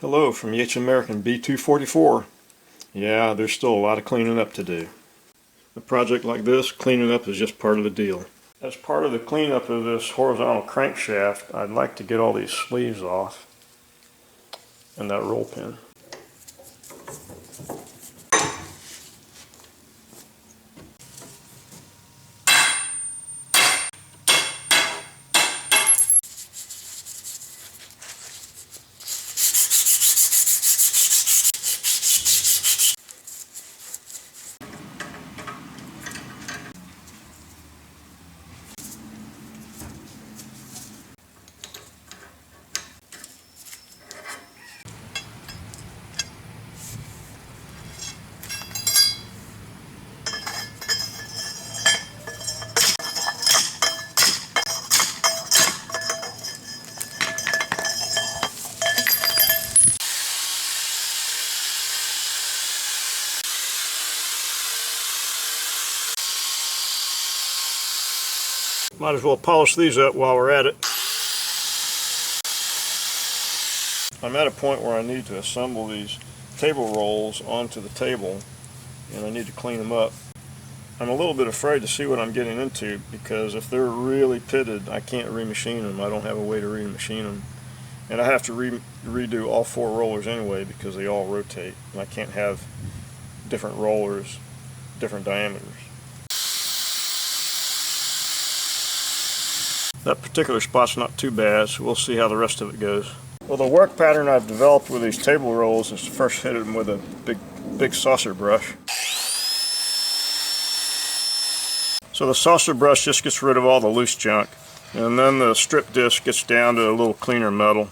Hello from Yates American B244. Yeah, there's still a lot of cleaning up to do. A project like this, cleaning up is just part of the deal. As part of the cleanup of this horizontal crankshaft, I'd like to get all these sleeves off and that roll pin. Might as well polish these up while we're at it. I'm at a point where I need to assemble these table rolls onto the table, and I need to clean them up. I'm a little bit afraid to see what I'm getting into, because if they're really pitted, I can't remachine them. I don't have a way to remachine them. And I have to redo all four rollers anyway, because they all rotate. And I can't have different rollers, different diameters. That particular spot's not too bad, so we'll see how the rest of it goes. Well, the work pattern I've developed with these table rolls is to first hit them with a big saucer brush. So the saucer brush just gets rid of all the loose junk, and then the strip disc gets down to a little cleaner metal.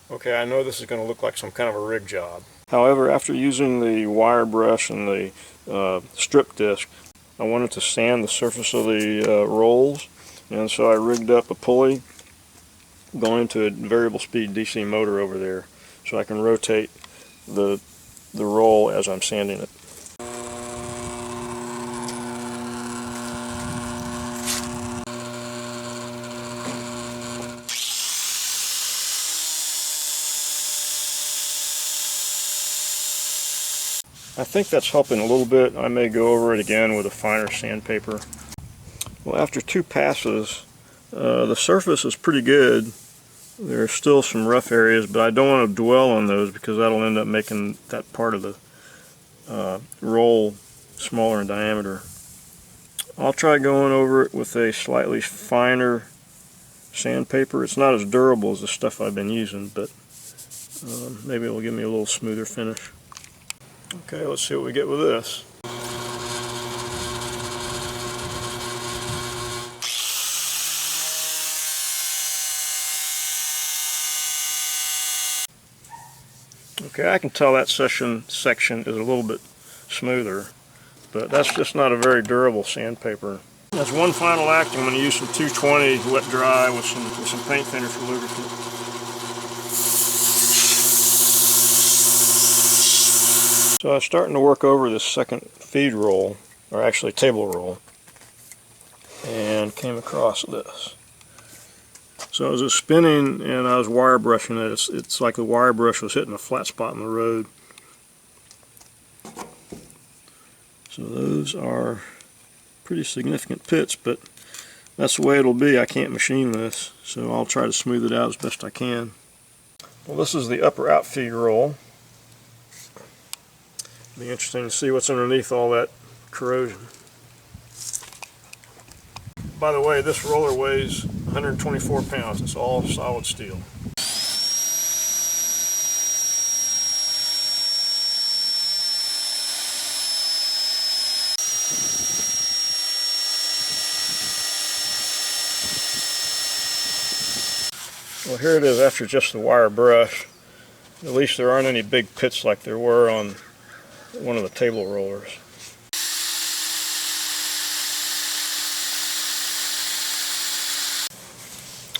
Okay, I know this is going to look like some kind of a rig job. However, after using the wire brush and the strip disc, I wanted to sand the surface of the rolls, and so I rigged up a pulley going to a variable speed DC motor over there, so I can rotate the roll as I'm sanding it. I think that's helping a little bit. I may go over it again with a finer sandpaper. Well, after two passes, the surface is pretty good. There's still some rough areas, but I don't want to dwell on those because that'll end up making that part of the roll smaller in diameter. I'll try going over it with a slightly finer sandpaper. It's not as durable as the stuff I've been using, but maybe it'll give me a little smoother finish. Okay, let's see what we get with this. Okay, I can tell that section is a little bit smoother, but that's just not a very durable sandpaper. As one final act, I'm going to use some 220 wet dry with some paint thinner for lubricant. So I was starting to work over this second feed roll, or actually table roll, and came across this. So as it was spinning and I was wire brushing it, it's like the wire brush was hitting a flat spot in the road. So those are pretty significant pits, but that's the way it'll be. I can't machine this, so I'll try to smooth it out as best I can. Well, this is the upper outfeed roll. Be interesting to see what's underneath all that corrosion. By the way, this roller weighs 124 pounds. It's all solid steel. Well, here it is after just the wire brush. At least there aren't any big pits like there were on one of the table rollers.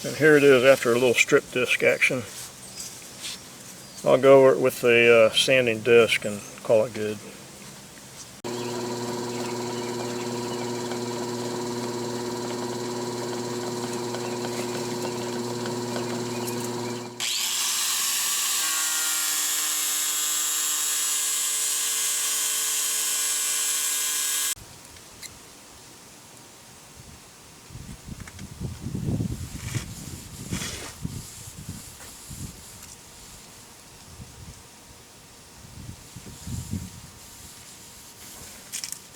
And here it is after a little strip disc action. I'll go over it with the sanding disc and call it good.